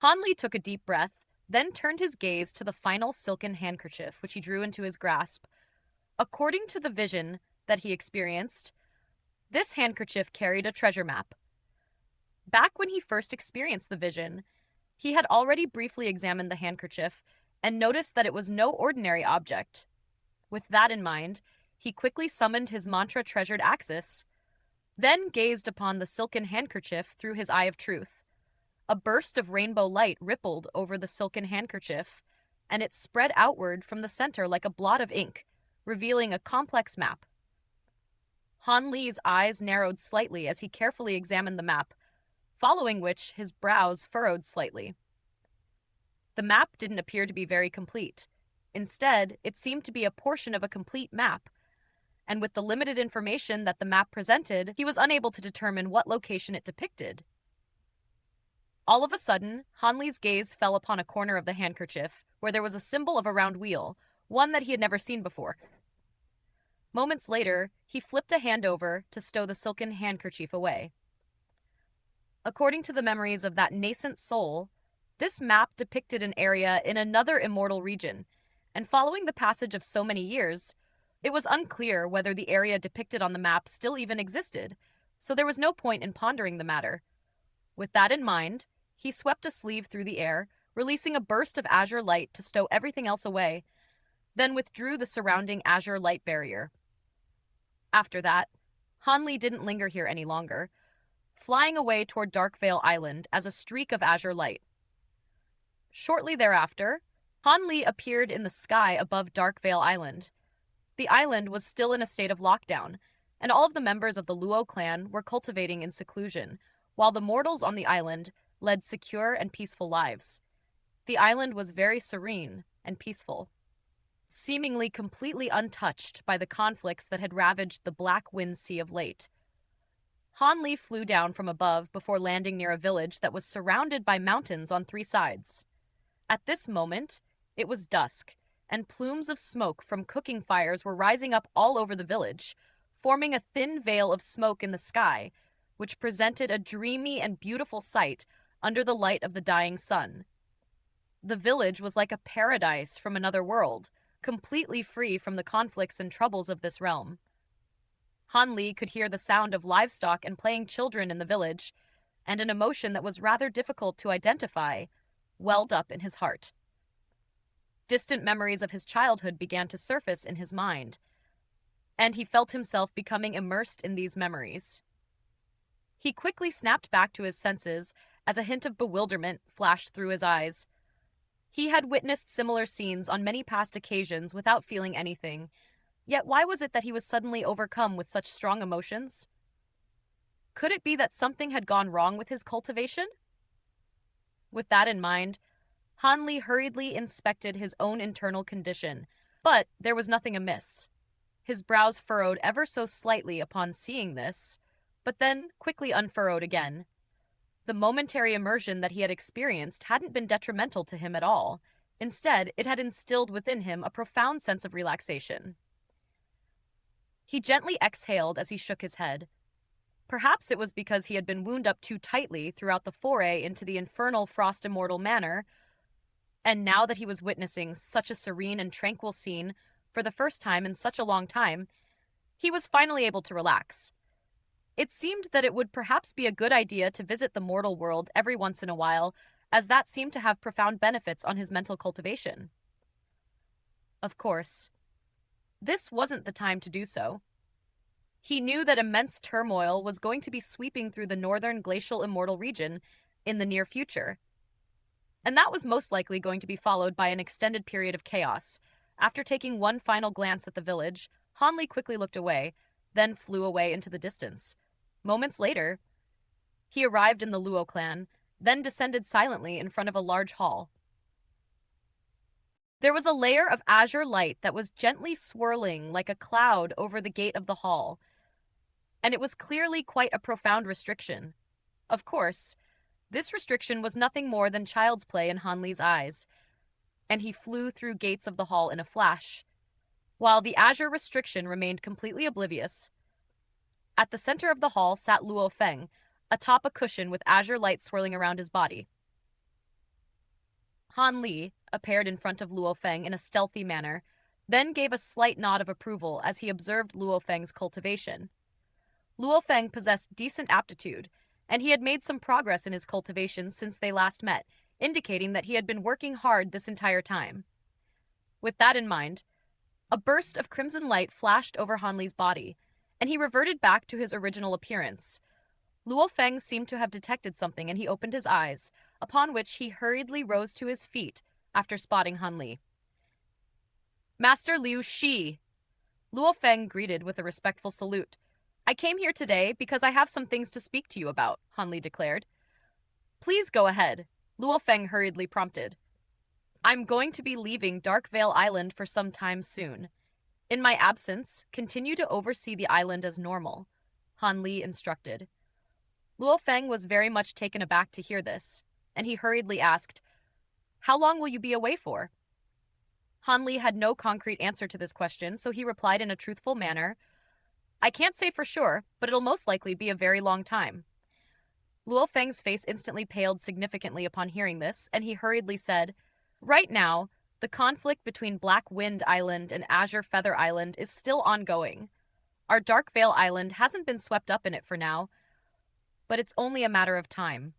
Han Li took a deep breath, then turned his gaze to the final silken handkerchief, which he drew into his grasp. According to the vision that he experienced, this handkerchief carried a treasure map. Back when he first experienced the vision, he had already briefly examined the handkerchief and noticed that it was no ordinary object. With that in mind, he quickly summoned his mantra treasured axis, then gazed upon the silken handkerchief through his eye of truth. A burst of rainbow light rippled over the silken handkerchief, and it spread outward from the center like a blot of ink, revealing a complex map. Han Li's eyes narrowed slightly as he carefully examined the map, following which his brows furrowed slightly. The map didn't appear to be very complete. Instead, it seemed to be a portion of a complete map, and with the limited information that the map presented, he was unable to determine what location it depicted. All of a sudden, Han Li's gaze fell upon a corner of the handkerchief, where there was a symbol of a round wheel, one that he had never seen before. Moments later, he flipped a hand over to stow the silken handkerchief away. According to the memories of that nascent soul, this map depicted an area in another immortal region, and following the passage of so many years, it was unclear whether the area depicted on the map still even existed, so there was no point in pondering the matter. With that in mind, he swept a sleeve through the air, releasing a burst of azure light to stow everything else away, then withdrew the surrounding azure light barrier. After that, Han Li didn't linger here any longer, flying away toward Darkvale Island as a streak of azure light. Shortly thereafter, Han Li appeared in the sky above Darkvale Island. The island was still in a state of lockdown, and all of the members of the Luo clan were cultivating in seclusion, while the mortals on the island led secure and peaceful lives. The island was very serene and peaceful, seemingly completely untouched by the conflicts that had ravaged the Black Wind Sea of late. Han Li flew down from above before landing near a village that was surrounded by mountains on three sides. At this moment, it was dusk, and plumes of smoke from cooking fires were rising up all over the village, forming a thin veil of smoke in the sky, which presented a dreamy and beautiful sight under the light of the dying sun. The village was like a paradise from another world, completely free from the conflicts and troubles of this realm. Han Li could hear the sound of livestock and playing children in the village, and an emotion that was rather difficult to identify welled up in his heart. Distant memories of his childhood began to surface in his mind, and he felt himself becoming immersed in these memories. He quickly snapped back to his senses as a hint of bewilderment flashed through his eyes. He had witnessed similar scenes on many past occasions without feeling anything, yet why was it that he was suddenly overcome with such strong emotions? Could it be that something had gone wrong with his cultivation? With that in mind, Han Li hurriedly inspected his own internal condition, but there was nothing amiss. His brows furrowed ever so slightly upon seeing this, but then quickly unfurrowed again. The momentary immersion that he had experienced hadn't been detrimental to him at all. Instead, it had instilled within him a profound sense of relaxation. He gently exhaled as he shook his head. Perhaps it was because he had been wound up too tightly throughout the foray into the infernal Frost Immortal manor, and now that he was witnessing such a serene and tranquil scene for the first time in such a long time, he was finally able to relax. It seemed that it would perhaps be a good idea to visit the mortal world every once in a while, as that seemed to have profound benefits on his mental cultivation. Of course, this wasn't the time to do so. He knew that immense turmoil was going to be sweeping through the northern glacial immortal region in the near future, and that was most likely going to be followed by an extended period of chaos. After taking one final glance at the village, Han Li quickly looked away, then flew away into the distance. Moments later, he arrived in the Luo clan, then descended silently in front of a large hall. There was a layer of azure light that was gently swirling like a cloud over the gate of the hall, and it was clearly quite a profound restriction. Of course, this restriction was nothing more than child's play in Han Li's eyes, and he flew through gates of the hall in a flash, while the azure restriction remained completely oblivious. At the center of the hall sat Luo Feng, atop a cushion with azure light swirling around his body. Han Li appeared in front of Luo Feng in a stealthy manner, then gave a slight nod of approval as he observed Luo Feng's cultivation. Luo Feng possessed decent aptitude, and he had made some progress in his cultivation since they last met, indicating that he had been working hard this entire time. With that in mind, a burst of crimson light flashed over Han Li's body, and he reverted back to his original appearance. Luo Feng seemed to have detected something, and he opened his eyes, upon which he hurriedly rose to his feet after spotting Han Li. Master Liu Shi! Luo Feng greeted with a respectful salute. I came here today because I have some things to speak to you about, Han Li declared. Please go ahead, Luo Feng hurriedly prompted. I'm going to be leaving Dark Vale Island for some time soon. In my absence, continue to oversee the island as normal, Han Li instructed. Luo Feng was very much taken aback to hear this, and he hurriedly asked, How long will you be away for? Han Li had no concrete answer to this question, so he replied in a truthful manner, I can't say for sure, but it'll most likely be a very long time. Luo Feng's face instantly paled significantly upon hearing this, and he hurriedly said, Right now, the conflict between Black Wind Island and Azure Feather Island is still ongoing. Our Dark Vale Island hasn't been swept up in it for now, but it's only a matter of time.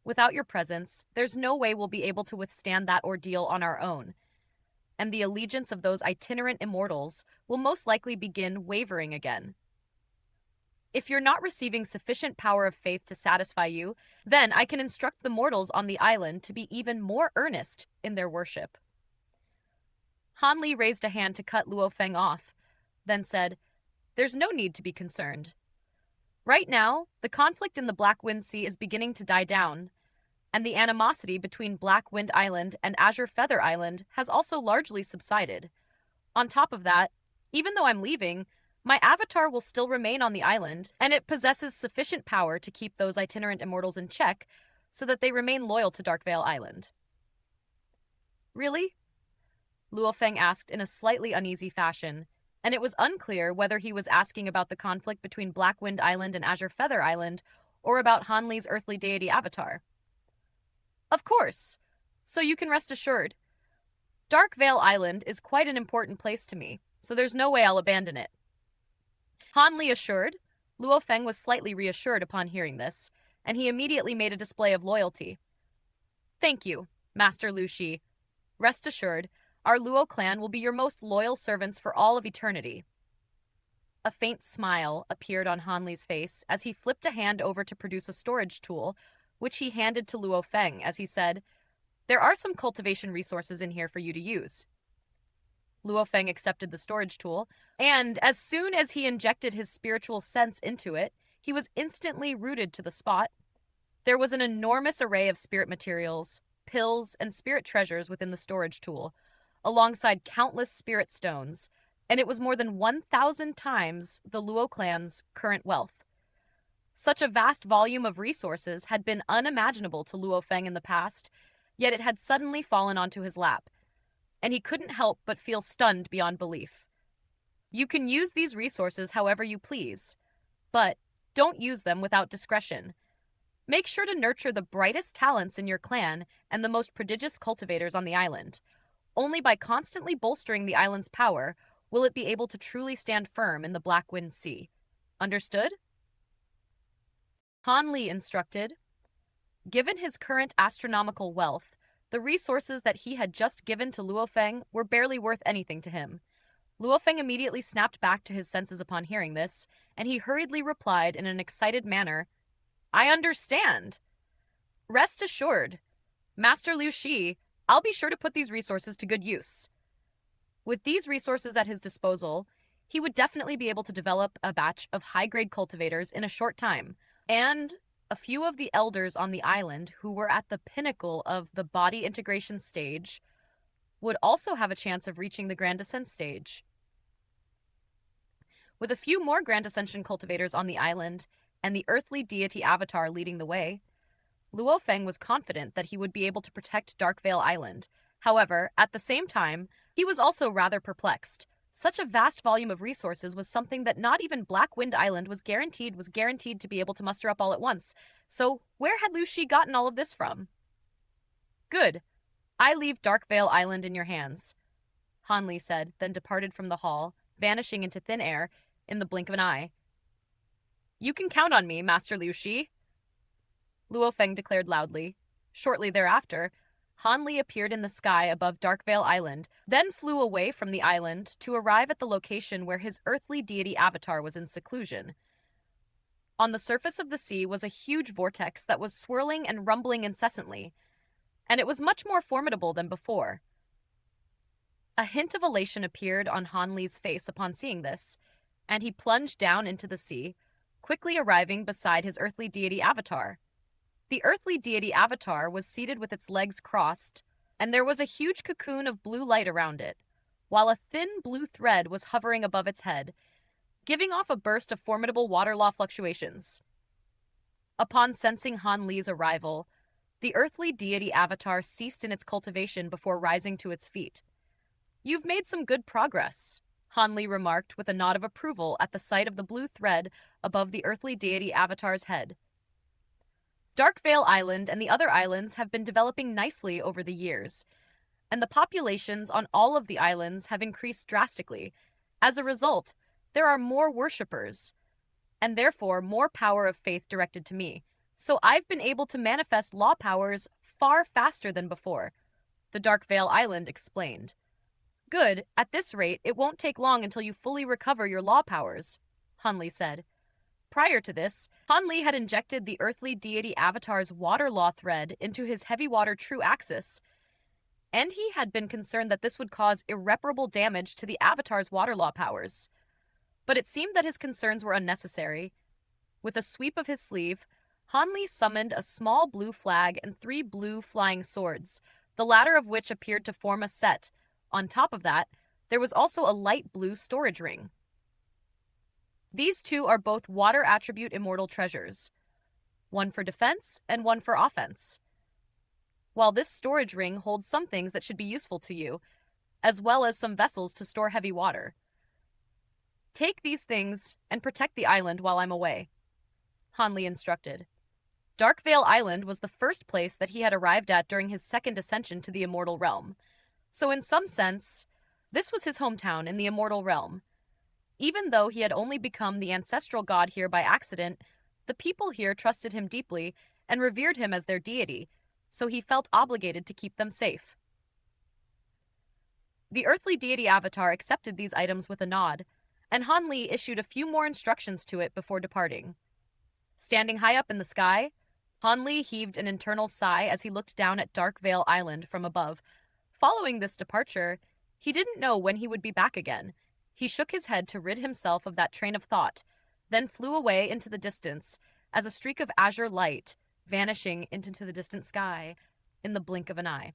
Without your presence, there's no way we'll be able to withstand that ordeal on our own, and the allegiance of those itinerant immortals will most likely begin wavering again. If you're not receiving sufficient power of faith to satisfy you, then I can instruct the mortals on the island to be even more earnest in their worship. Han Li raised a hand to cut Luo Feng off, then said, There's no need to be concerned. Right now, the conflict in the Black Wind Sea is beginning to die down, and the animosity between Black Wind Island and Azure Feather Island has also largely subsided. On top of that, even though I'm leaving, my avatar will still remain on the island, and it possesses sufficient power to keep those itinerant immortals in check so that they remain loyal to Darkvale Island. Really? Luo Feng asked in a slightly uneasy fashion, and it was unclear whether he was asking about the conflict between Black Wind Island and Azure Feather Island or about Han Li's earthly deity avatar. Of course. So you can rest assured. Dark Vale Island is quite an important place to me, so there's no way I'll abandon it. Han Li assured. Luo Feng was slightly reassured upon hearing this, and he immediately made a display of loyalty. Thank you, Master Liu Shi. Rest assured, our Luo clan will be your most loyal servants for all of eternity. A faint smile appeared on Han Li's face as he flipped a hand over to produce a storage tool, which he handed to Luo Feng as he said, There are some cultivation resources in here for you to use. Luo Feng accepted the storage tool, and as soon as he injected his spiritual sense into it, he was instantly rooted to the spot. There was an enormous array of spirit materials, pills, and spirit treasures within the storage tool, alongside countless spirit stones, and it was more than 1,000 times the Luo clan's current wealth. Such a vast volume of resources had been unimaginable to Luo Feng in the past, yet it had suddenly fallen onto his lap, and he couldn't help but feel stunned beyond belief. You can use these resources however you please, but don't use them without discretion. Make sure to nurture the brightest talents in your clan and the most prodigious cultivators on the island. Only by constantly bolstering the island's power will it be able to truly stand firm in the Black Wind Sea. Understood? Han Li instructed. Given his current astronomical wealth, the resources that he had just given to Luo Feng were barely worth anything to him. Luo Feng immediately snapped back to his senses upon hearing this, and he hurriedly replied in an excited manner, I understand. Rest assured, Master Liu Shi, I'll be sure to put these resources to good use. With these resources at his disposal, he would definitely be able to develop a batch of high-grade cultivators in a short time, and a few of the elders on the island who were at the pinnacle of the body integration stage would also have a chance of reaching the Grand Ascent stage. With a few more Grand Ascension cultivators on the island and the earthly deity avatar leading the way, Luo Feng was confident that he would be able to protect Darkvale Island. However, at the same time, he was also rather perplexed. Such a vast volume of resources was something that not even Black Wind Island was guaranteed to be able to muster up all at once. So where had Liu Shi gotten all of this from? Good. I leave Darkvale Island in your hands, Hanli said, then departed from the hall, vanishing into thin air in the blink of an eye. You can count on me, Master Liu Shi, Luo Feng declared loudly. Shortly thereafter, Hanli appeared in the sky above Darkvale Island, then flew away from the island to arrive at the location where his earthly deity avatar was in seclusion. On the surface of the sea was a huge vortex that was swirling and rumbling incessantly, and it was much more formidable than before. A hint of elation appeared on Hanli's face upon seeing this, and he plunged down into the sea, quickly arriving beside his earthly deity avatar. The earthly deity avatar was seated with its legs crossed, and there was a huge cocoon of blue light around it, while a thin blue thread was hovering above its head, giving off a burst of formidable water law fluctuations. Upon sensing Hanli's arrival, the earthly deity avatar ceased in its cultivation before rising to its feet. You've made some good progress, Hanli remarked with a nod of approval at the sight of the blue thread above the earthly deity avatar's head. Darkvale Island and the other islands have been developing nicely over the years, and the populations on all of the islands have increased drastically. As a result, there are more worshippers, and therefore more power of faith directed to me. So I've been able to manifest law powers far faster than before, the Darkvale Island explained. Good, at this rate, it won't take long until you fully recover your law powers, Hanli said. Prior to this, Hanli had injected the earthly deity avatar's water law thread into his heavy water true axis, and he had been concerned that this would cause irreparable damage to the avatar's water law powers. But it seemed that his concerns were unnecessary. With a sweep of his sleeve, Hanli summoned a small blue flag and 3 blue flying swords, the latter of which appeared to form a set. On top of that, there was also a light blue storage ring. These two are both water attribute immortal treasures, one for defense and one for offense. While this storage ring holds some things that should be useful to you, as well as some vessels to store heavy water. Take these things and protect the island while I'm away, Hanli instructed. Darkvale Island was the first place that he had arrived at during his second ascension to the Immortal Realm. So in some sense, this was his hometown in the Immortal Realm. Even though he had only become the ancestral god here by accident, the people here trusted him deeply and revered him as their deity, so he felt obligated to keep them safe. The earthly deity avatar accepted these items with a nod, and Hanli issued a few more instructions to it before departing. Standing high up in the sky, Hanli heaved an internal sigh as he looked down at Darkvale Island from above. Following this departure, he didn't know when he would be back again. He shook his head to rid himself of that train of thought, then flew away into the distance as a streak of azure light vanishing into the distant sky in the blink of an eye.